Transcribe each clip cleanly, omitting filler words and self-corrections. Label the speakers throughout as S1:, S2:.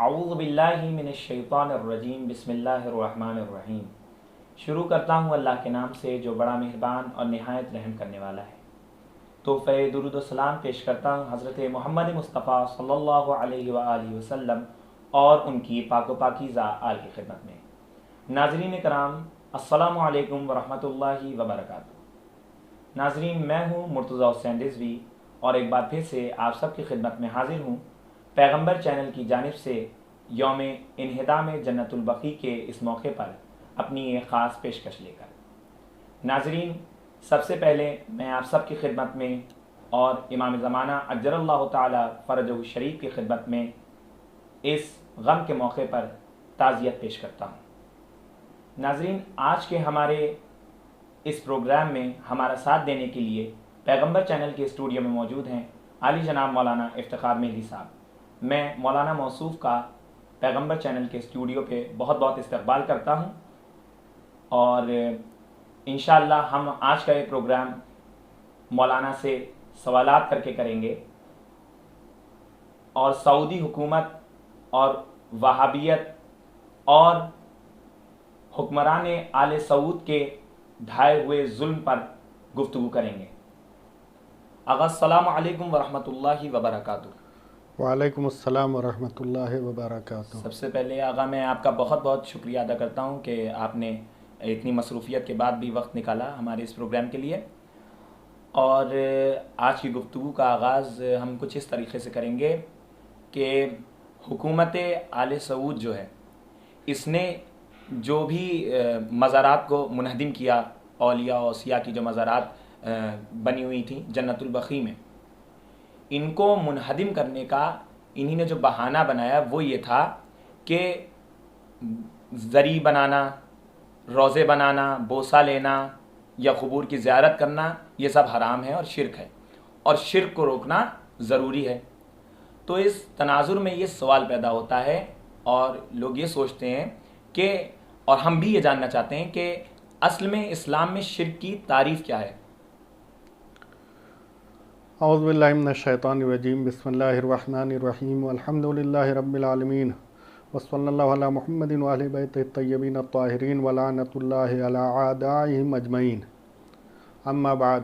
S1: औज़ु बिल्लाहि मिनश्शैतानिर्रजीम बिस्मिल्लाहिर्रहमानिर्रहीम। शुरू करता हूँ अल्लाह के नाम से जो बड़ा मेहरबान और नहायत रहम करने वाला है। तोहफ़े दुरूद व सलाम पेश करता हूँ हज़रत मोहम्मद मुस्तफ़ा सल्लल्लाहु अलैहि वआलिहि वसल्लम और उनकी पाक पाकीज़ा आल की खिदमत में। नाज़रीन कराम, अस्सलामु अलैकुम वरहमतुल्लाहि वबरकातुहू। नाज़रीन, मैं हूँ मुर्तज़ा हुसैन रिज़वी और एक बार फिर से आप सब की खिदमत में हाजिर हूँ पैगंबर चैनल की जानिब से यौम इन्हिदाम जन्नतुल बक़ी के इस मौके पर अपनी एक ख़ास पेशकश लेकर। नाज़रीन, सबसे पहले मैं आप सब की खिदमत में और इमाम ज़माना अज्जलल्लाहु ताला फ़रजहु शरीफ की खिदमत में इस गम के मौके पर ताज़ियत पेश करता हूँ। नाज़रीन, आज के हमारे इस प्रोग्राम में हमारा साथ देने के लिए पैगंबर चैनल के स्टूडियो में मौजूद हैं आली जनाब मौलाना इफ्तिखार मेहदी साहब। मैं मौलाना मौसूफ़ का पैगंबर चैनल के स्टूडियो पे बहुत बहुत इस्तकबाल करता हूँ और इंशाअल्लाह हम आज का ये प्रोग्राम मौलाना से सवालात करके करेंगे और सऊदी हुकूमत और वहाबियत और हुक्मरान आले सऊद के ढाए हुए जुल्म पर गुफ्तगू करेंगे। आगा अस्सलामु अलैकुम वरहमतुल्लाहि वबरकातुहू।
S2: वालेकुम अस्सलाम वरहमतुल्लाहि वबरकातुहू।
S1: सबसे पहले आगा मैं आपका बहुत बहुत शुक्रिया अदा करता हूँ कि आपने इतनी मसरूफ़ियत के बाद भी वक्त निकाला हमारे इस प्रोग्राम के लिए। और आज की गुफ्तगू का आगाज़ हम कुछ इस तरीक़े से करेंगे कि हुकूमत आले सऊद जो है, इसने जो भी मज़ारात को मुनहदिम किया, औलिया औसिया की जो मज़ारात बनी हुई थी जन्नतुल बक़ी में, इनको मुनहदिम करने का इन्हीं ने जो बहाना बनाया वो ये था कि ज़री बनाना, रोज़े बनाना, बोसा लेना या क़ुबूर की ज़ियारत करना, ये सब हराम है और शिर्क है और शिर्क को रोकना ज़रूरी है। तो इस तनाजुर में ये सवाल पैदा होता है और लोग ये सोचते हैं कि, और हम भी ये जानना चाहते हैं कि असल में इस्लाम में शिर्क की तारीफ़ क्या है।
S2: औज़ु बिल्लाहि मिनश्शैतानिर्रजीम बिस्मिल्लाहिर्रहमानिर्रहीम अल्हम्दुलिल्लाहि रब्बिल आलमीन वस्सल्लल्लाहु अला मुहम्मदिन व अहलि बैतिही तय्यबीन अत्ताहिरीन व लानतुल्लाहि अला आदाइहिम अजमईन। अम्मा बाद,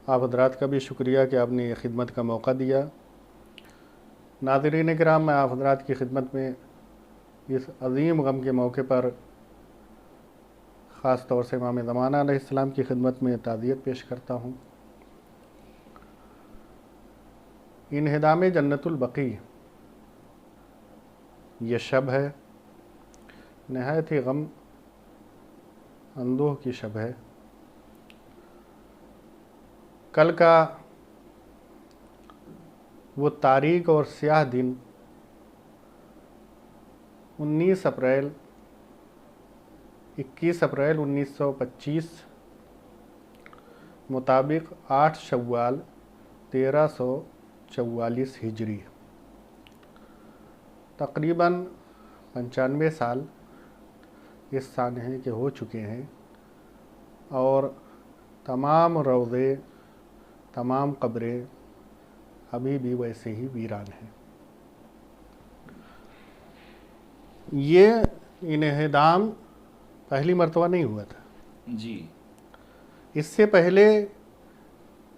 S2: आप हज़रात का भी शुक्रिया कि आपने ये खिदमत का मौका दिया। नाज़रीन किराम, मैं आप हज़रात की खिदमत में इस अज़ीम गम के मौके पर ख़ास तौर से इमाम ज़माना अलैहिस्सलाम की खिदमत में ताज़ियत पेश करता हूँ। इन्हिदाम जन्नतुल बक़ी ये शब है, नहायत ही गम अंदोह की शब है। कल का वो तारीक और स्याह दिन 19 अप्रैल 1925 मुताबिक 8 शव्वाल 1344 हिजरी, तकरीबन 95 साल इस सानहे के हो चुके हैं और तमाम रोज़े, तमाम कब्रें अभी भी वैसे ही वीरान हैं। ये इन्हिदाम पहली मर्तबा नहीं हुआ था
S1: जी। इससे
S2: इससे पहले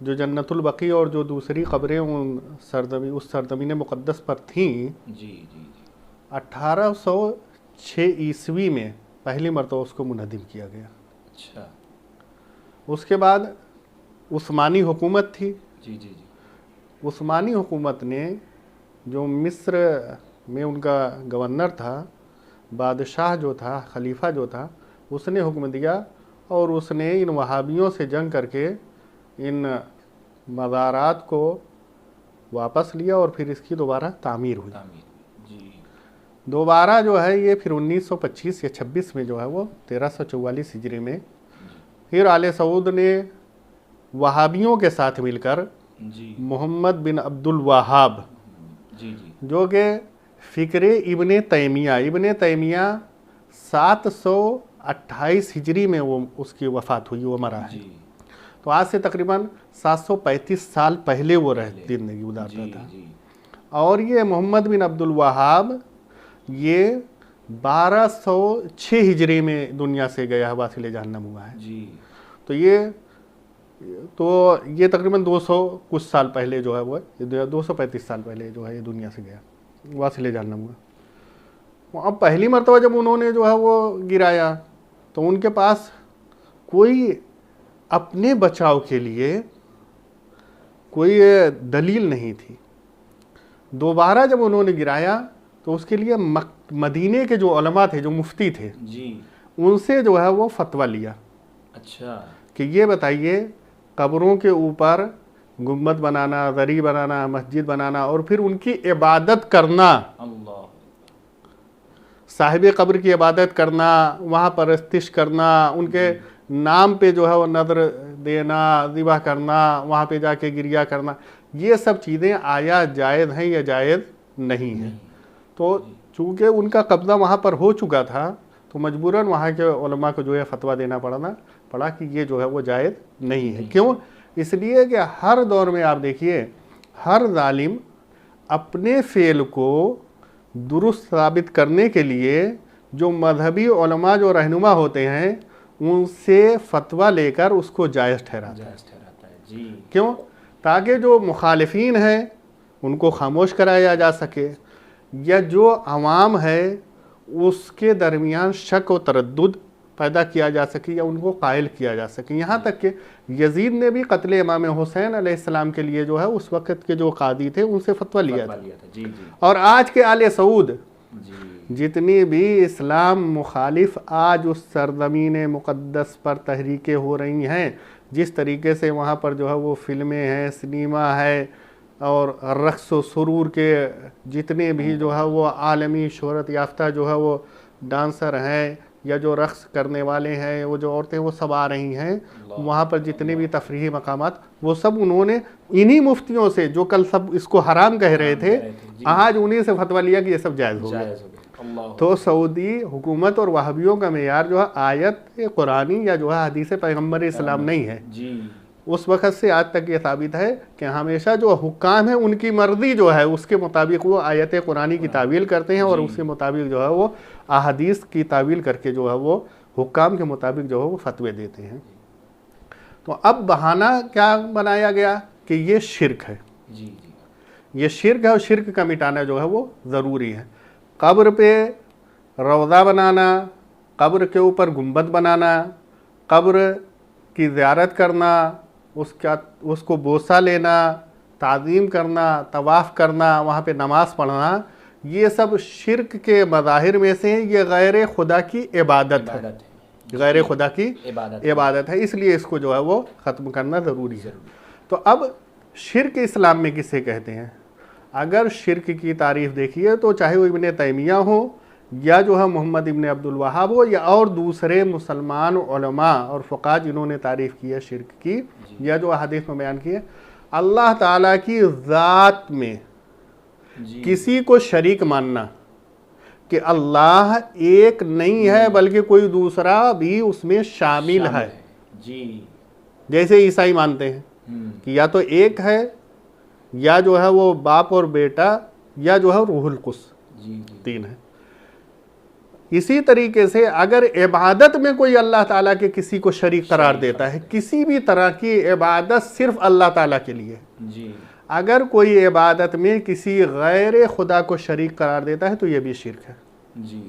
S2: जो जन्नतुल बक़ी और जो दूसरी कब्रें उस सरज़मीन मुक़द्दस पर थीं,
S1: जी जी जी
S2: 1806 ईस्वी में पहली मर्तबा उसको मुनहदिम किया गया।
S1: अच्छा।
S2: उसके बाद उस्मानी हुकूमत थी।
S1: जी जी जी।
S2: उस्मानी हुकूमत ने, जो मिस्र में उनका गवर्नर था, बादशाह जो था, खलीफा जो था, उसने हुक्म दिया और उसने इन वहाबियों से जंग करके इन मज़ारात को वापस लिया और फिर इसकी दोबारा तामीर हुई।
S1: जी।
S2: दोबारा जो है ये फिर 1925 या 26 में जो है वो 1344 हिजरी में फिर आले सऊद ने वहाबियों के साथ मिलकर
S1: जी
S2: मोहम्मद बिन अब्दुल वहाब,
S1: जी जी
S2: जो कि फ़िक्रे इब्ने तैमिया 728 हिजरी में वो उसकी वफ़ात हुई, वो मरा है।
S1: जी।
S2: तो आज से तकरीबन 735 साल पहले वो जिंदगी गुजारता था।
S1: जी।
S2: और ये मोहम्मद बिन अब्दुल वहाब ये 1206 हिजरी में दुनिया से गया है, वासिल जहन्नम हुआ है
S1: जी।
S2: तो ये तकरीबन 200 कुछ साल पहले जो है वो 235 साल पहले जो है ये दुनिया से गया, वासिल जहन्नम हुआ। अब पहली मरतबा जब उन्होंने जो है वो गिराया तो उनके पास कोई अपने बचाव के लिए कोई दलील नहीं थी। दोबारा जब उन्होंने गिराया तो उसके लिए मदीने के जो उलमा थे, जो मुफ्ती थे
S1: जी,
S2: उनसे जो है वो फतवा लिया।
S1: अच्छा,
S2: कि ये बताइए कब्रों के ऊपर गुम्बद बनाना, दरी बनाना, मस्जिद बनाना और फिर उनकी इबादत करना,
S1: अल्लाह,
S2: साहिब कब्र की इबादत करना, वहाँ परस्तिश करना, उनके नाम पे जो है वो नदर देना, ज़िबा करना, वहाँ पे जाके गिरिया करना, ये सब चीज़ें आया जायज़ हैं या जायज़ नहीं है। तो चूँकि उनका कब्ज़ा वहाँ पर हो चुका था तो मजबूरन वहाँ के उलमा को जो है फतवा देना पड़ा कि ये जो है वो जायज़ नहीं है। क्यों? इसलिए कि हर दौर में आप देखिए हर जालिम अपने फ़ेल को दुरुस्त साबित करने के लिए जो मजहबी उलमा जो रहनुमा होते हैं उनसे फतवा लेकर उसको जायज़ ठहराता है।
S1: जी।
S2: क्यों? ताकि जो मुखालिफिन हैं उनको खामोश कराया जा सके, या जो अवाम है उसके दरमियान शक व तरद्दुद पैदा किया जा सके या उनको कायल किया जा सके। यहाँ तक कि यजीद ने भी कत्ल इमाम हुसैन अलैहिस्सलाम के लिए जो है उस वक़्त के जो कादी थे उनसे फतवा लिया था।
S1: जी, जी।
S2: और आज के आले सऊद
S1: जी।
S2: जितनी भी इस्लाम मुखालिफ आज उस सरजमीन मुक़द्दस पर तहरीकें हो रही हैं, जिस तरीके से वहाँ पर जो है वो फिल्में हैं, सिनेमा है और रक़्स व सुरूर के जितने भी जो है वो आलमी शोहरत याफ्ता जो है वो डांसर हैं या जो रक़्स करने वाले हैं, वो जो औरतें वो सब आ रही हैं वहाँ पर, जितने भी तफरीही मकामात वो सब उन्होंने इन्हीं मुफ्तियों से जो कल सब इसको हराम कह रहे थे आज उन्हीं से फतवा लिया कि ये सब जायज़ हो गया। तो सऊदी हुकूमत और वहाबियों का मेयार जो है आयत कुरानी या जो है हदीस पैगम्बर इस्लाम नहीं है
S1: जी।
S2: उस वक़्त से आज तक ये साबित है कि हमेशा जो हुक्काम है उनकी मर्ज़ी जो है उसके मुताबिक वो आयत कुरानी की तावील करते हैं और उसके मुताबिक जो है वो अहादीस की तावील करके जो है वो हुक्काम के मुताबिक जो है वो फतवे देते हैं। तो अब बहाना क्या बनाया गया कि ये शिर्क है।
S1: जी, जी।
S2: ये शिर्क है और शिर्क का मिटाना जो है वो ज़रूरी है। कब्र पे रौज़ा बनाना, कब्र के ऊपर गुंबद बनाना, कब्र की ज़ियारत करना, उसको बोसा लेना, ताज़ीम करना, तवाफ़ करना, वहाँ पे नमाज़ पढ़ना, ये सब शिर्क के मज़ाहिर में से ये गैर खुदा की इबादत है, गैर खुदा की इबादत है। इसलिए इसको जो है वो ख़त्म करना ज़रूरी है। तो अब शिर्क इस्लाम में किसे कहते हैं? अगर शिर्क की तारीफ़ देखिए तो चाहे वो इब्ने तैमिया हो या जो है मोहम्मद इब्ने अब्दुल वहाब हो या और दूसरे मुसलमान उलमा और फ़ुक़हा जिन्होंने तारीफ़ की है शिर्क की या जो हदीस में बयान की है, अल्लाह ताला की ज़ात में किसी को शरीक मानना कि अल्लाह एक नहीं है बल्कि कोई दूसरा भी उसमें शामिल है।
S1: जी।
S2: जैसे ईसाई मानते हैं कि या तो एक है या जो है वो बाप और बेटा या जो है रूहुल कुद्स, तीन है। इसी तरीके से अगर इबादत में कोई अल्लाह ताला के किसी को शरीक करार देता है, किसी भी तरह की इबादत सिर्फ अल्लाह ताला के लिए
S1: जी,
S2: अगर कोई इबादत में किसी गैर खुदा को शरीक करार देता है तो ये भी शिर्क है।
S1: जी।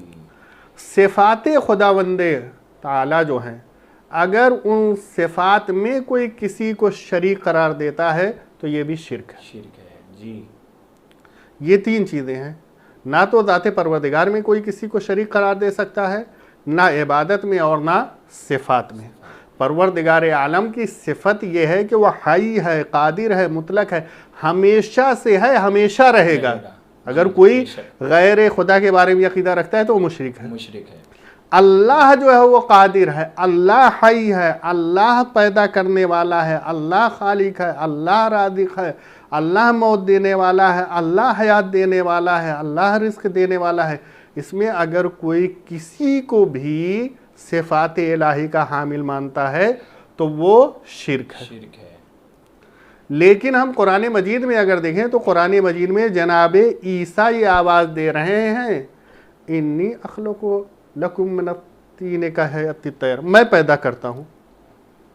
S2: सिफ़ात खुदावंदे ताला जो हैं, अगर उन सिफ़ात में कोई किसी को शरीक करार देता है तो ये भी शिर्क है।
S1: जी।
S2: ये तीन चीज़ें हैं, ना तो ज़ाते परवरदिगार में कोई किसी को शरीक करार दे सकता है, ना इबादत में और ना सिफ़ात में। परवरदिगार आलम की सिफ़त ये है कि वह हाई है, कादिर है, मुतलक है, हमेशा से है, हमेशा रहेगा। अगर कोई गैर खुदा के बारे में अक़ीदा रखता है तो वो मुशरिक है। अल्लाह जो है वो कादिर है, अल्लाह हाई है, अल्लाह पैदा करने वाला है, अल्लाह खालिक है, अल्लाह राज़िक़ है, अल्लाह मौत देने वाला है, अल्लाह हयात देने वाला है, अल्लाह रिज़्क़ देने वाला है। इसमें अगर कोई किसी को भी सिफ़ात इलाही का हामिल मानता है तो वो शिर्क है। लेकिन हम कुरान मजीद में अगर देखें तो कुरान मजीद में जनाब ईसा ये आवाज़ दे रहे हैं, इन्नी अखलुक़ु लकुम मिन तीन का है अत्तैर, मैं पैदा करता हूँ।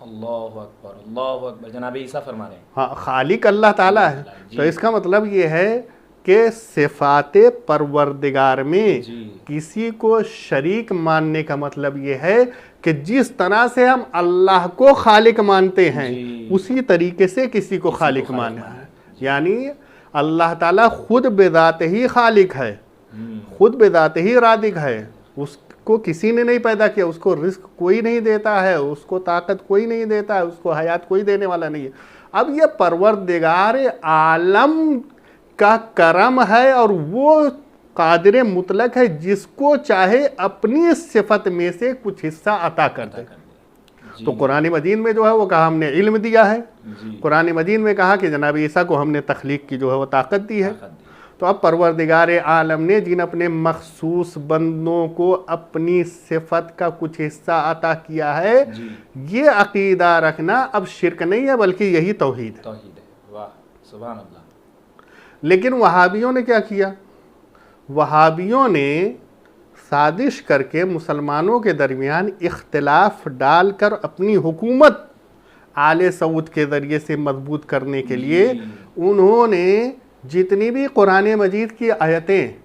S1: अल्लाहु अकबर, जनाब ईसा फरमा रहे हैं।
S2: हाँ, खालिक अल्लाह ताला है। तो इसका मतलब ये है कि सिफ़ाते परवरदिगार में किसी को शरीक मानने का मतलब ये है कि जिस तरह से हम अल्लाह को खालिक मानते हैं उसी तरीके से किसी को खालिक मानना है। यानी अल्लाह ताला खुद बेदात ही खालिक है, खुद बेदात ही राज़िक है, उसको किसी ने नहीं पैदा किया, उसको रिस्क कोई नहीं देता है, उसको ताकत कोई नहीं देता है, उसको हयात कोई देने वाला नहीं है। अब ये परवरदिगार आलम का करम है और वो कादिर मुतलक है, जिसको चाहे अपनी सिफत में से कुछ हिस्सा अता कर दे। तो कुरान मजीद में जो है वो कहा हमने इल्म दिया है, कुरान मजीद में कहा कि जनाब ईसा को हमने तख्लीक की जो है वो ताकत दी है। तो अब परवरदिगार आलम ने जिन अपने मखसूस बंदों को अपनी सिफत का कुछ हिस्सा अता किया है, ये अकीदा रखना अब शिरक नहीं है बल्कि यही तौहीद है।
S1: वाह सुभान अल्लाह।
S2: लेकिन वहाबियों ने क्या किया, वहाबियों ने साजिश करके मुसलमानों के दरमियान इख्तिलाफ डालकर अपनी हुकूमत आले सऊद के ज़रिए से मजबूत करने के लिए उन्होंने जितनी भी कुरान मजीद की आयतें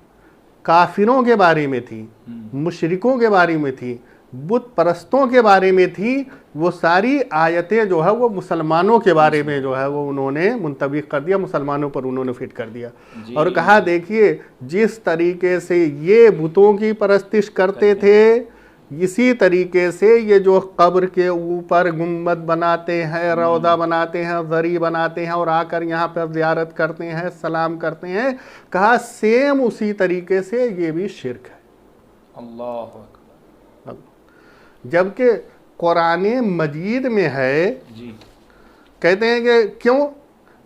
S2: काफिरों के बारे में थी, मुशरिकों के बारे में थी, बुत परस्तों के बारे में थी, वो सारी आयतें जो है वो मुसलमानों के बारे में जो है वो उन्होंने मुंतबिक कर दिया, मुसलमानों पर उन्होंने फिट कर दिया और कहा देखिए जिस तरीके से ये बुतों की परस्तिश करते थे, इसी तरीके से ये जो कब्र के ऊपर गुम्बद बनाते हैं, रौदा बनाते हैं, ज़री बनाते हैं और आकर यहाँ पर ज़ियारत करते हैं, सलाम करते हैं, कहा सेम उसी तरीके से ये भी शिर्क है।
S1: अल्लाह
S2: जबकि कुरान मजीद में है जी। कहते हैं कि क्यों,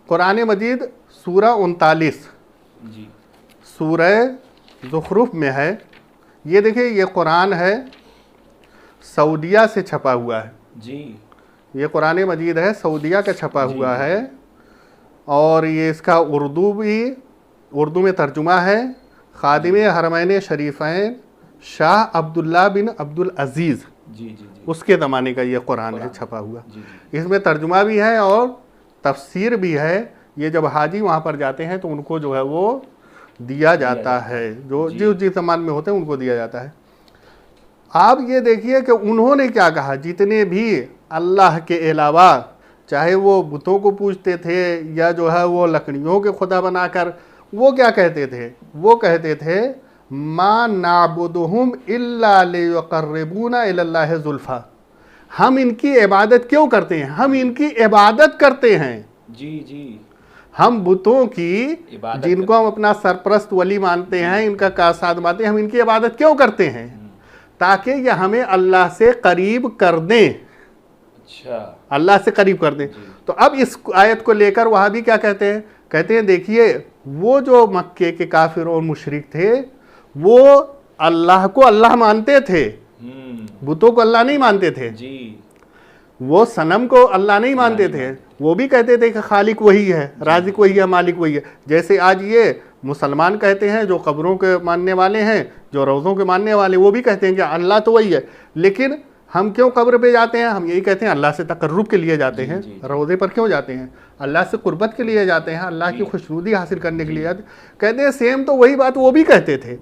S2: कुरान मजीद सूरा 39 जी सूरह ज़ुखरुफ में है। ये देखिए ये कुरान है, सऊदिया से छपा हुआ है जी। ये कुरान मजीद है, सऊदिया का छपा हुआ है और ये इसका उर्दू में तर्जुमा है। खादिम हरमैन शरीफैन शाह अब्दुल्ला बिन अब्दुल अजीज़ उसके ज़माने का ये कुरान है छपा हुआ। इसमें तर्जुमा भी है और तफसीर भी है। ये जब हाजी वहाँ पर जाते हैं तो उनको जो है वो दिया जाता है, जो जिस ज़मान में होते हैं उनको दिया जाता है। आप ये देखिए कि उन्होंने क्या कहा, जितने भी अल्लाह के अलावा चाहे वो बुतों को पूजते थे या जो है वो लकड़ियों के खुदा बनाकर, वो क्या कहते थे, वो कहते थे मा नाबुदुहुम इल्ला लियुक़र्रिबूना इलल्लाहि ज़ुल्फ़ा, हम इनकी इबादत क्यों करते हैं, हम इनकी इबादत करते हैं जी। हम बुतों की जिनको हम अपना सरप्रस्त वली मानते हैं, इनका कासाद मानते हैं, हम इनकी इबादत क्यों करते हैं, ताकि ये हमें अल्लाह से करीब कर दें। अच्छा, अल्लाह से करीब कर दें। तो अब इस आयत को लेकर वहाँ भी क्या कहते हैं, कहते हैं देखिए वो जो मक्के के काफिर और मुशरिक थे वो अल्लाह को अल्लाह मानते थे, बुतों को अल्लाह नहीं मानते थे जी। वो सनम को अल्लाह नहीं मानते थे, वो भी कहते थे कि खालिक वही है, राज़िक वही है, मालिक वही है। जैसे आज ये मुसलमान कहते हैं, जो कब्रों के मानने वाले हैं, जो रोज़ों के मानने वाले, वो भी कहते हैं कि अल्लाह तो वही है। लेकिन हम क्यों कब्र पे जाते हैं, हम यही कहते हैं अल्लाह से तकर्रुब के लिए जाते हैं। रोज़े पर क्यों जाते हैं, अल्लाह से कुर्बत के लिए जाते हैं, अल्लाह की खुशनुदी हासिल करने के लिए जाते। कहते हैं सेम तो वही बात वो भी कहते थे,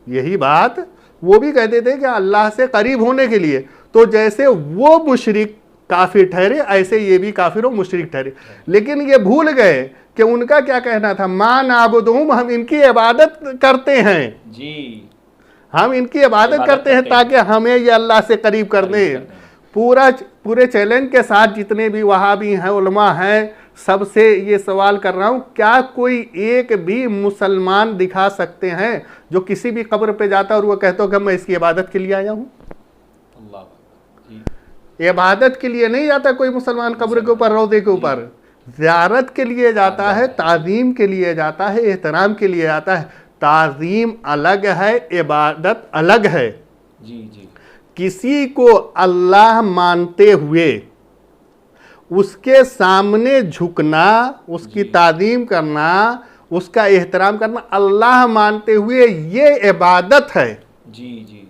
S2: यही बात वो भी कहते थे कि अल्लाह से करीब होने के लिए। तो जैसे वो मुशरिक काफिर ठहरे, ऐसे ये भी काफिर और मुशरिक ठहरे। लेकिन ये भूल गए कि उनका क्या कहना था, मा नाबुदुहुम, हम इनकी इबादत करते हैं जी, हम इनकी इबादत करते हैं ताकि हमें ये अल्लाह से करीब कर दें। पूरे चैलेंज के साथ जितने भी वहाबी हैं, उलमा हैं, सबसे ये सवाल कर रहा हूँ, क्या कोई एक भी मुसलमान दिखा सकते हैं जो किसी भी कब्र पे जाता और वो कहता हो कि मैं इसकी इबादत के लिए आया हूँ। इबादत के लिए नहीं जाता कोई मुसलमान कब्र के ऊपर, रोज़े के ऊपर, ज़ियारत के लिए जाता है, ताज़ीम के लिए जाता है, एहतराम के लिए जाता है। ताज़ीम अलग है, इबादत अलग है जी। किसी को अल्लाह मानते हुए उसके सामने झुकना, उसकी
S1: जी।
S2: तादीम करना, उसका एहतराम करना अल्लाह मानते हुए ये इबादत है।
S1: जी जी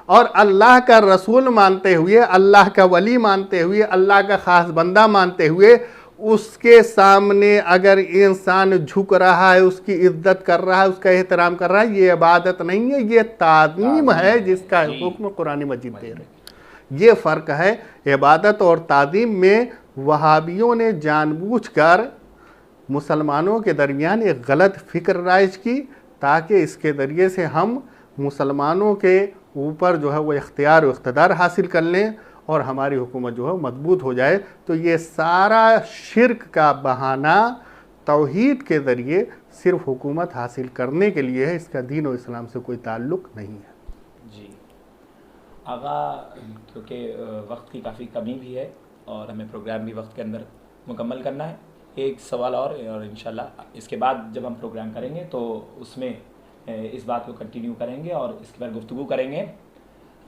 S2: और अल्लाह का रसूल मानते हुए, अल्लाह का वली मानते हुए, अल्लाह का खास बंदा मानते हुए उसके सामने अगर इंसान झुक रहा है, उसकी इज्जत कर रहा है, उसका एहतराम कर रहा है, ये इबादत नहीं है, ये ताज़ीम है जिसका
S1: जी।
S2: हुक्म कुरान मजीद दे रहे हैं। ये फ़र्क है इबादत और ताज़ीम में। वहाबियों ने जानबूझकर मुसलमानों के दरमियान एक गलत फ़िक्र राइज की ताकि इसके ज़रिए से हम मुसलमानों के ऊपर जो है वो इख्तियार व इक़्तिदार हासिल कर लें और हमारी हुकूमत जो है मजबूत हो जाए। तो ये सारा शिर्क का बहाना तौहीद के ज़रिए सिर्फ हुकूमत हासिल करने के लिए है, इसका दीन और इस्लाम से कोई ताल्लुक़ नहीं है।
S1: जी आगा, क्योंकि वक्त की काफ़ी कमी भी है और हमें प्रोग्राम भी वक्त के अंदर मुकम्मल करना है, एक सवाल और इंशाल्लाह इसके बाद जब हम प्रोग्राम करेंगे तो उसमें इस बात को कंटिन्यू करेंगे और इसके बाद गुफ्तगू करेंगे।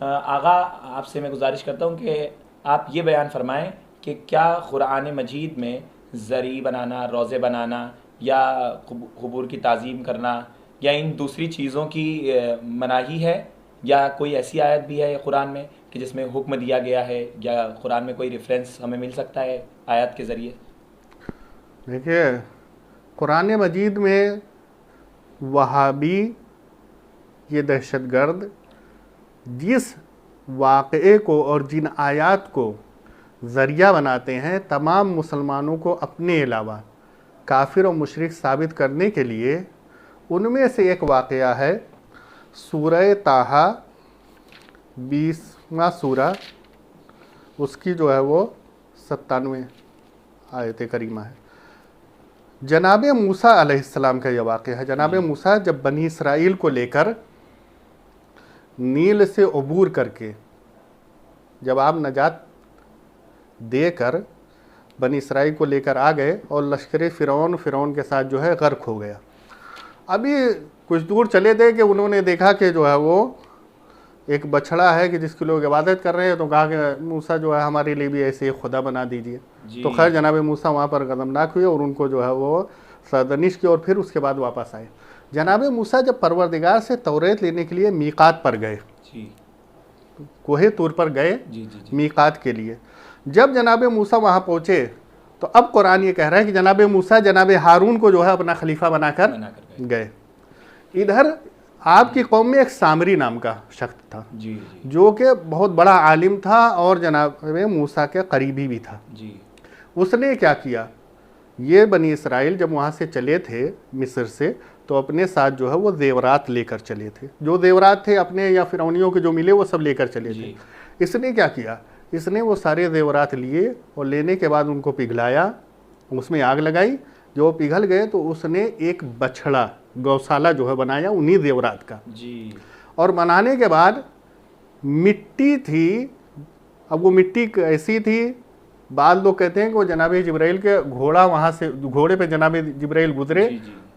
S1: आगा, आपसे मैं गुजारिश करता हूँ कि आप ये बयान फरमाएं कि क्या कुरान मजीद में ज़री बनाना, रोज़े बनाना या क़ुबूर की ताज़ीम करना या इन दूसरी चीज़ों की मनाही है, या कोई ऐसी आयत भी है कुरान में कि जिसमें हुक्म दिया गया है, या कुरान में कोई रेफरेंस हमें मिल सकता है आयत के ज़रिए?
S2: देखिए, कुरान मजीद में वहाबी, ये दहशतगर्द जिस वाक़े को और जिन आयात को ज़रिया बनाते हैं तमाम मुसलमानों को अपने अलावा काफिर और मुशरिक साबित करने के लिए, उनमें से एक वाक़या है सूरह ताहा 20वां सूरा, उसकी जो है वो 97 आयत करीमा है। जनाब मूसा अलैहिस्सलाम का यह वाक़या है। जनाब मूसा जब बनी इसराइल को लेकर नील से अबूर करके, जब आप नजात देकर बनी इसराइल को लेकर आ गए और लश्कर फ़िरौन के साथ जो है गर्क हो गया। अभी कुछ दूर चले थे कि उन्होंने देखा कि जो है वो एक बछड़ा है कि जिसकी लोग इबादत कर रहे हैं, तो कहा कि मूसा जो है हमारे लिए भी ऐसे एक खुदा बना दीजिए। तो खैर जनाब मूसा वहाँ पर गज़बनाक हुए और उनको जो है वो सरदनिश की और फिर उसके बाद वापस आए। जनाब मूसा जब परवरदिगार से तौरेत लेने के लिए मीक़ात पर गए, कोहे तूर पर गए मीक़ात के लिए, जब जनाब मूसा वहाँ पहुँचे तो अब कुरान ये कह रहा है कि जनाब मूसा जनाब हारून को जो है अपना खलीफा बनाकर गए। इधर आपकी कौम में एक सामरी नाम का शख्स था जो कि बहुत बड़ा आलिम था और जनाब मूसा के करीबी भी था। उसने क्या किया, ये बनी इसराइल जब वहाँ से चले थे मिस्र से, तो अपने साथ जो है वो जेवरात लेकर चले थे। जो जेवरात थे अपने या फ़िरौनियों के जो मिले वो सब लेकर चले थे। इसने क्या किया, इसने वो सारे जेवरात लिए और लेने के बाद उनको पिघलाया, उसमें आग लगाई। जो पिघल गए तो उसने एक बछड़ा गौशाला जो है बनाया उन्हीं जेवरात का। और बनाने के बाद मिट्टी थी, अब वो मिट्टी ऐसी थी, बाद लोग कहते हैं कि वो जनाब जिब्राइल के घोड़ा, वहाँ से घोड़े पे जनाब जिब्राइल गुजरे,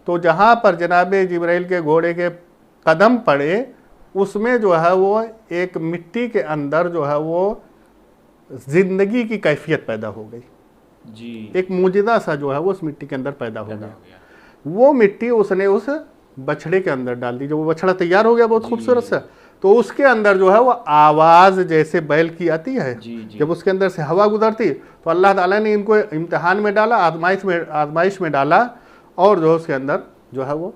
S2: तो जहाँ पर जनाब जिब्राइल के घोड़े के कदम पड़े उसमें जो है वो एक मिट्टी के अंदर जो है वो ज़िंदगी की कैफियत पैदा हो गई। एक मुजिज़ा सा जो है वो उस मिट्टी के अंदर पैदा हो गया। वो मिट्टी उसने उस बछड़े के अंदर डाल दी। जब वो बछड़ा तैयार हो गया बहुत खूबसूरत सा, तो उसके अंदर जो है वो आवाज़ जैसे बैल की आती है, जब उसके अंदर से हवा गुजरती, तो अल्लाह ताला ने इनको इम्तिहान में डाला, आजमाइश में डाला, और जो उसके अंदर जो है वो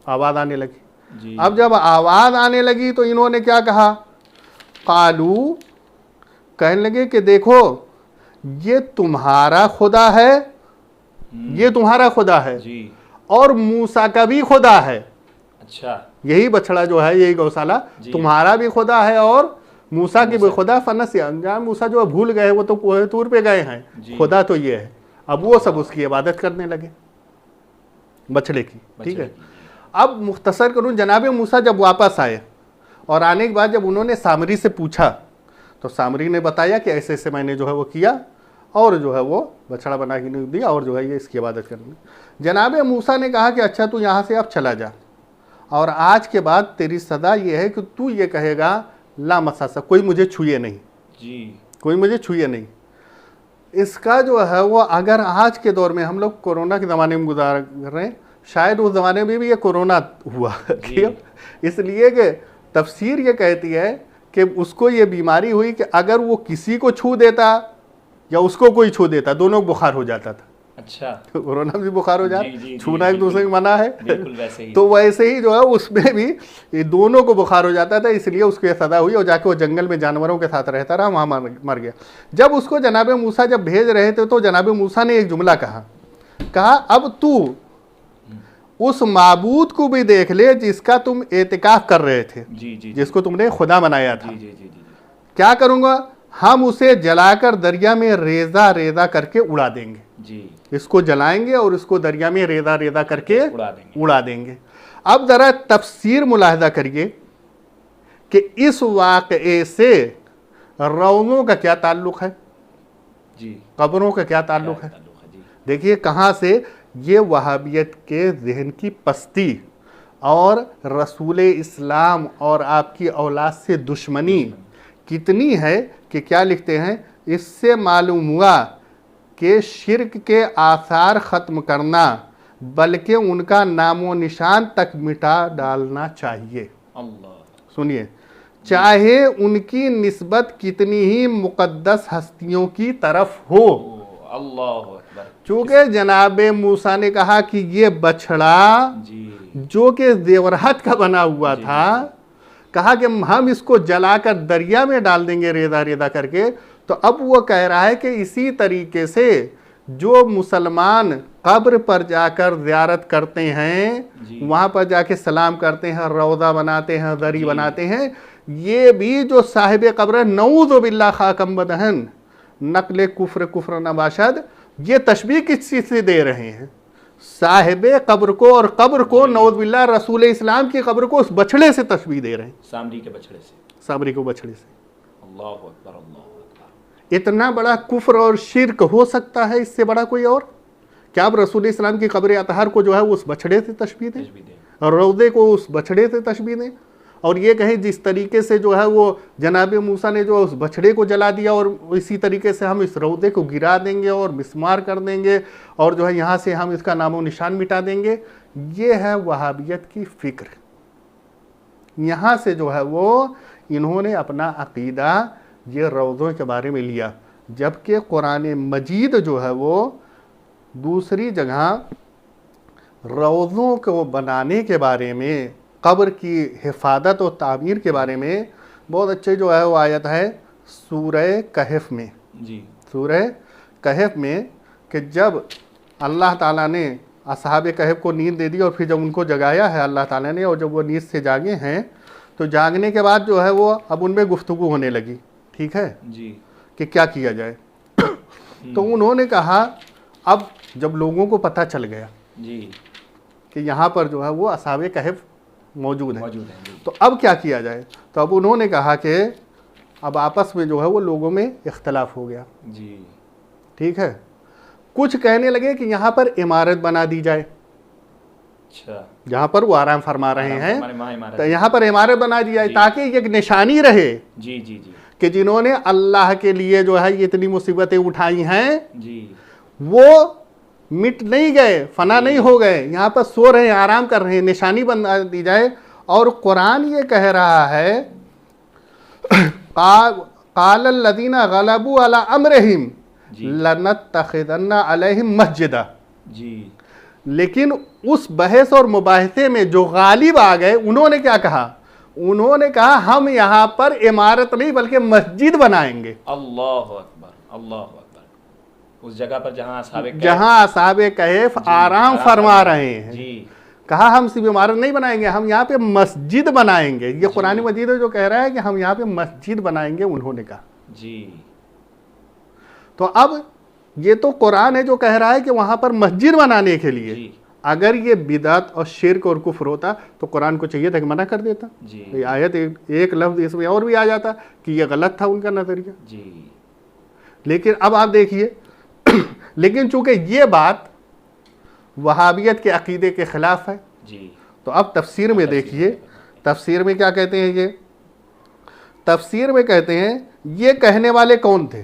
S2: आवाज़ आने लगी। अब जब आवाज़ आने लगी तो इन्होंने क्या कहा, कालू, कहने लगे कि देखो ये तुम्हारा खुदा है, ये तुम्हारा खुदा है और मूसा का भी खुदा है। अच्छा, यही बछड़ा जो है, यही गौशाला तुम्हारा भी खुदा है और मूसा की भी खुदा। फनसिया, मूसा जो भूल गए, वो तो कोहे तूर पे गए हैं, खुदा तो ये है। अब वो सब उसकी इबादत करने लगे, बछड़े की। ठीक है, अब मुख्तसर करूं, जनाब मूसा जब वापस आए और आने के बाद जब उन्होंने सामरी से पूछा तो सामरी ने बताया कि ऐसे ऐसे मैंने जो है वो किया और जो है वो बछड़ा बना के दिया और जो है ये इसकी इबादत करनी। जनाब मूसा ने कहा कि अच्छा तू यहाँ से अब चला जा, और आज के बाद तेरी सदा ये है कि तू ये कहेगा ला मसासा, कोई मुझे छुए नहीं, कोई मुझे छुए नहीं। इसका जो है वो अगर आज के दौर में हम लोग कोरोना के ज़माने में गुजार रहे हैं, शायद उस ज़माने में भी ये कोरोना हुआ क्यों? इसलिए कि तफसीर ये कहती है कि उसको ये बीमारी हुई कि अगर वो किसी को छू देता या उसको कोई छू देता, दोनों को बुखार हो जाता था।
S1: अच्छा,
S2: कोरोना में भी बुखार हो जाता, छूना एक
S1: जी,
S2: दूसरे को मना है।
S1: बिल्कुल वैसे ही।
S2: तो वैसे ही जो है उसमें भी ये दोनों को बुखार हो जाता था, इसलिए उसको ये सजा हुई और जाके वो जंगल में जानवरों के साथ रहता रहा, वहाँ मर गया। जब उसको जनाब मूसा जब भेज रहे थे तो जनाब मूसा ने एक जुमला कहा अब तू उस माबूद को भी देख ले जिसका तुम एतिकाफ कर रहे थे, जिसको तुमने खुदा बनाया था। क्या करूँगा? हम उसे जलाकर दरिया में रेजा रेजा करके उड़ा देंगे। इसको जलाएंगे और इसको दरिया में रेजा रेजा करके उड़ा देंगे। अब जरा तफसीर मुलाहिजा करिए कि इस वाक़े से रौज़ों का क्या ताल्लुक़ है, कब्रों का क्या ताल्लुक़ है। देखिए कहाँ से ये वहाबियत के जहन की पस्ती और रसूल इस्लाम और आपकी औलाद से दुश्मनी कितनी है कि क्या लिखते हैं, इससे मालूम हुआ कि शिर्क के आसार ख़त्म करना बल्कि उनका नामो निशान तक मिटा डालना चाहिए।
S1: अल्लाह,
S2: सुनिए, चाहे उनकी निस्बत कितनी ही मुक़द्दस हस्तियों की तरफ हो।
S1: अल्लाह,
S2: चूँकि जनाब मूसा ने कहा कि ये बछड़ा जो कि जेवरात का बना हुआ था, कहा कि हम इसको जलाकर दरिया में डाल देंगे रेदा रेदा करके, तो अब वो कह रहा है कि इसी तरीके से जो मुसलमान कब्र पर जाकर ज़ियारत करते हैं, वहाँ पर जाके सलाम करते हैं, रौज़ा बनाते हैं, दरी बनाते हैं, ये भी जो साहिब कब्र नऊज़ु बिल्लाह खाकम बदहन नकल कुफ्र नबाशद, ये तशबीह किस चीज़ से दे रहे हैं? साहिब कब्र को और कब्र को नऊज़ बिल्लाह रसूल इस्लाम की कब्र को उस बछड़े से तशबीह दे रहे हैं,
S1: सामरी के बछड़े से,
S2: सामरी को बछड़े से।
S1: अल्लाह अकबर, अल्लाह अकबर।
S2: इतना बड़ा कुफ्र और शिर्क हो सकता है इससे बड़ा कोई और? क्या आप रसूल इस्लाम की कब्र अतहर को जो है उस बछड़े से तशबीह दें और रौदे को उस बछड़े से तशबीह दें और ये कहें जिस तरीके से जो है वो जनाब मूसा ने जो उस बछड़े को जला दिया और इसी तरीके से हम इस रौदे को गिरा देंगे और मिस्मार कर देंगे और जो है यहाँ से हम इसका नामो निशान मिटा देंगे। ये है वहाबियत की फ़िक्र। यहाँ से जो है वो इन्होंने अपना अक़ीदा ये रौज़ों के बारे में लिया, जबकि कुरान मजीद जो है वो दूसरी जगह रौज़ों को बनाने के बारे में, कब्र की हिफाजत और तामीर के बारे में बहुत अच्छे जो है वो आयत है सूरह कहफ में। सूरह कहफ में कि जब अल्लाह ताला ने असहाब कहफ को नींद दे दी और फिर जब उनको जगाया है अल्लाह ताला ने, और जब वो नींद से जागे हैं तो जागने के बाद जो है वो अब उनमें गुफ्तगू होने लगी, ठीक है कि क्या किया जाए। तो उन्होंने कहा अब जब लोगों को पता चल गया कि यहाँ पर जो है वो असहाब कहफ मौजूद है, तो अब क्या किया जाए। तो अब उन्होंने कहा कि अब आपस में जो है वो लोगों में इख्तलाफ हो गया, ठीक है। कुछ कहने लगे कि यहाँ पर इमारत बना दी जाए, जहाँ पर वो आराम फरमा रहे हैं तो यहाँ पर इमारत बना दी जाए ताकि एक निशानी रहे कि जिन्होंने अल्लाह के लिए जो है ये इतनी मुसीबतें उठाई हैं वो मिट नहीं गए, फना नहीं हो गए, यहाँ पर सो रहे हैं, आराम कर रहे हैं, निशानी बना दी जाए। और कुरान ये कह रहा है कालल लदीना गलबू अला अमरहिम लनत्तखिदन्ना अलैहिम मस्जिदा। लेकिन उस बहस और मुबाहसे में जो गालिब आ गए उन्होंने क्या कहा? उन्होंने कहा हम यहाँ पर इमारत नहीं बल्कि मस्जिद बनाएंगे।
S1: अल्लाह अकबर, अल्लाह अकबर। उस जगह पर
S2: जहाँ असहाबे कहफ आराम फरमा रहे हैं, कहा हम सिर्फ इमारत नहीं बनाएंगे, हम यहाँ पे मस्जिद बनाएंगे। ये कुरान मजीद जो कह रहा है कि हम यहाँ पे मस्जिद बनाएंगे, उन्होंने कहा तो अब ये तो कुरान है जो कह रहा है कि वहाँ पर मस्जिद बनाने के लिए, अगर ये बिदात और शिर्क और कुफ्र होता तो कुरान को चाहिए था कि मना कर देता। ये आयत एक लफ्ज़ इसमें और भी आ जाता कि ये गलत था उनका नज़रिया। लेकिन अब आप देखिए लेकिन चूंकि ये बात वहाबियत के अकीदे के ख़िलाफ़ है तो अब तफसीर में देखिए, तफसीर में क्या कहते हैं ये? तफसीर में कहते हैं ये कहने वाले कौन थे?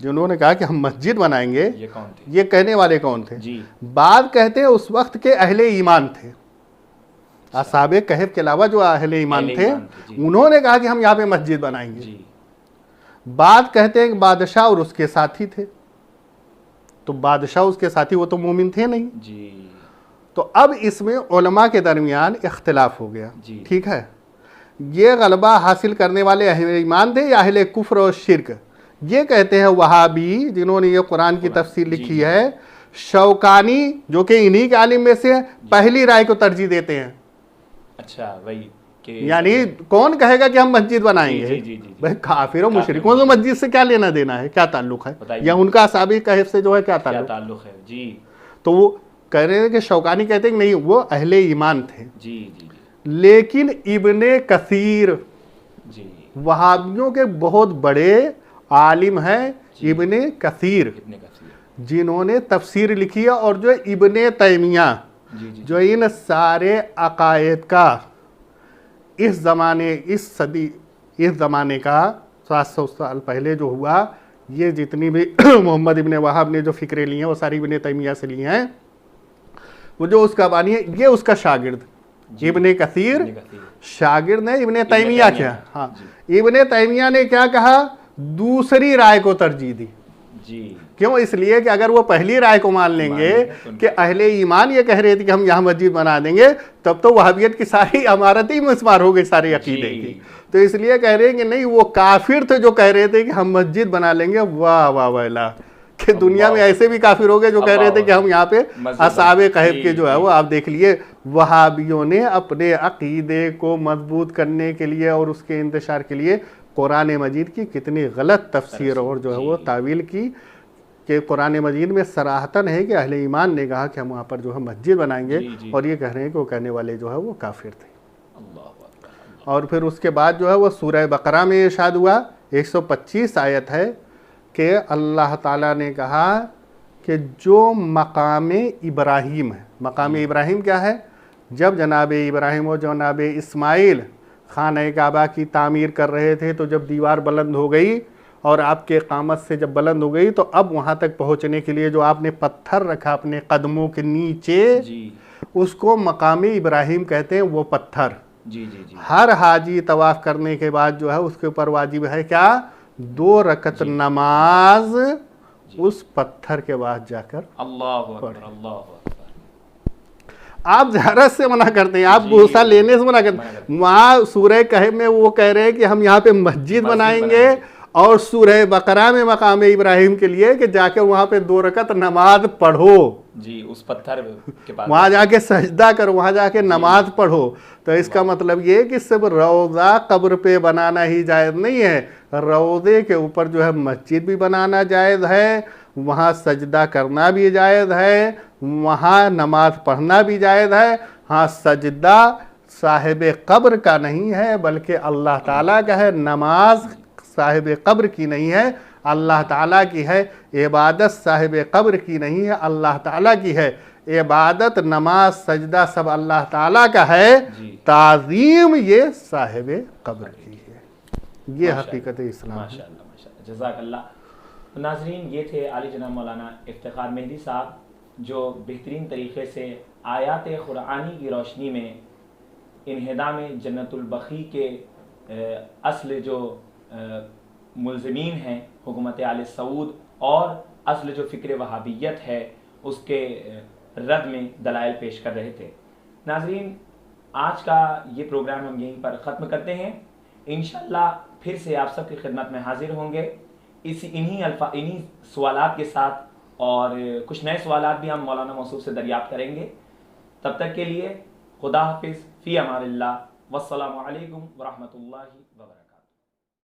S2: जिन्होंने कहा कि हम मस्जिद बनाएंगे,
S1: ये कौन थे?
S2: ये कहने वाले कौन थे?
S1: जी।
S2: बाद कहते हैं उस वक्त के अहले ईमान थे, असहाबे कहफ के अलावा जो अहले ईमान थे उन्होंने कहा कि हम यहाँ पे मस्जिद बनाएंगे।
S1: जी।
S2: बाद कहते हैं कि बादशाह और उसके साथी थे, तो बादशाह उसके साथी वो तो मोमिन थे नहीं
S1: जी।
S2: तो अब इसमें उलमा के दरमियान इख्तिलाफ हो गया।
S1: जी।
S2: ठीक है, ये गलबा हासिल करने वाले अहले ईमान थे या अहले कुफ्र और शिरक? ये कहते हैं वहाबी, जिन्होंने ये कुरान की तफसीर लिखी है, शौकानी जो कि इन्हीं के आलिम में से पहली राय को तरजीह देते हैं।
S1: अच्छा, वही
S2: यानी कौन कहेगा कि हम मस्जिद बनाएंगे?
S1: जी, जी, जी,
S2: भाई काफिर और मुशरिकों से मस्जिद से क्या लेना देना है, क्या ताल्लुक है, या उनका असहाबी कहफ से जो है क्या ताल्लुक
S1: है? जी।
S2: तो वो कह रहे हैं कि शौकानी कहते हैं कि नहीं, वो अहले ईमान थे।
S1: जी जी।
S2: लेकिन इब्ने कसीर
S1: जी,
S2: वहाबियों के बहुत बड़े आलिम हैं, इब्ने कसीर, जिन्होंने तफसीर लिखी है, और जो इब्ने तैमिया जो इन सारे अकायद का इस ज़माने का 700 साल पहले जो हुआ, ये जितनी भी मोहम्मद इब्ने वहाब ने जो फिक्रें ली हैं वो सारी इब्ने तैमिया से ली हैं। वो जो उसका बानी है, ये उसका शागिर्द इब्ने कसीर शागिर्द ने इब्ने तैमिया किया। हाँ, इब्ने तैमिया ने क्या कहा? दूसरी राय को तरजीह दी।
S1: जी।
S2: क्यों? इसलिए कि अगर वो पहली राय को मान लेंगे कि अहले ईमान ये कह रहे थे कि हम यहाँ मस्जिद बना देंगे, तब तो वहाबियत की सारी इमारत ही मिसमार हो गई, सारे अकीदे की। तो इसलिए कह रहे हैं कि नहीं, वो काफिर थे जो कह रहे थे कि हम मस्जिद बना लेंगे। वाह वाह वाह, कि दुनिया में ऐसे भी काफिर हो गए जो कह रहे थे कि हम यहाँ पे असहाबे कहफ के जो है वो, आप देख लिए, वहाबियों ने अपने अकीदे को मजबूत करने के लिए और उसके इंतशार के लिए कुरान मजीद की कितनी गलत तफसीर और जो है वो तावील की, कि कुरान मजीद में सराहतन है कि अहले ईमान ने कहा कि हम वहाँ पर जो है मस्जिद बनाएंगे। और ये कह रहे हैं कि वो कहने वाले जो है वो काफिर थे। और फिर उसके बाद जो है वो सूरह बकरा में इरशाद हुआ, 125 आयत है, कि अल्लाह ताला ने कहा कि जो मकाम इब्राहीम है, मकाम इब्राहीम क्या है? जब जनाब इब्राहीम और जनाब इस्माइल खाने काबा की तामीर कर रहे थे, तो जब दीवार बुलंद हो गई और आपके कामत से जब बुलंद हो गई, तो अब वहाँ तक पहुँचने के लिए जो आपने पत्थर रखा अपने कदमों के नीचे जी, उसको मकाम इब्राहीम कहते हैं। वो पत्थर
S1: जी जी जी,
S2: हर हाजी तवाफ करने के बाद जो है उसके ऊपर वाजिब है क्या? 2 रकत नमाज उस पत्थर के बाद जाकर
S1: अल्लाहु अकबर, अल्लाहु अकबर।
S2: आप ज़ियारत से मना करते हैं, आप गोसा लेने से मना करते हैं। वहाँ सूरह कहफ में वो कह रहे हैं कि हम यहाँ पे मस्जिद बनाएंगे, और सूरह बकरा में मकाम इब्राहीम के लिए कि जाकर वहाँ पे 2 रकत नमाज पढ़ो
S1: जी, उस पत्थर के पास
S2: वहाँ जाके सजदा करो, वहाँ जाके नमाज पढ़ो। तो इसका मतलब ये कि सिर्फ रोज़ा कब्र पे बनाना ही जायज़ नहीं है, रोज़े के ऊपर जो है मस्जिद भी बनाना जायज़ है, वहाँ सजदा करना भी जायज़ है, वहाँ नमाज पढ़ना भी जायज़ है। हाँ, सजदा साहिब कब्र का नहीं है बल्कि अल्लाह ताला का है, नमाज साहिब कब्र की नहीं है, अल्लाह ताला की है। इबादत साहिब कब्र की नहीं है, अल्लाह ताला की है। इबादत, नमाज, सजदा सब अल्लाह ताला का है, ताज़ीम ये साहिब कब्र की है। ये हकीकत इस्लाम है।
S1: माशाअल्लाह, माशाअल्लाह, जज़ाकल्लाह। नाज़रीन, ये थे आली जनाब मौलाना इफ्तिखार मेहदी साहब, जो बेहतरीन तरीक़े से आयात कुरानी की रोशनी में इन्हिदाम जन्नतुल बक़ी के असल जो मुल्ज़मीन हैं हुकूमत आले सऊद, और असल जो फ़िक्र वहाबियत है उसके रद्द में दलाइल पेश कर रहे थे। नाज़रीन, आज का ये प्रोग्राम हम यहीं पर ख़त्म करते हैं। इंशाअल्लाह फिर से आप सबकी खिदमत में हाजिर होंगे इन्हीं सवालात के साथ, और कुछ नए सवालात भी हम मौलाना मौसूफ से दरियाफ़्त करेंगे। तब तक के लिए खुदा हाफिज़, फ़ी अमानिल्लाह, वस्सलामु अलैकुम वरहमतुल्लाहि वबरकातुहू।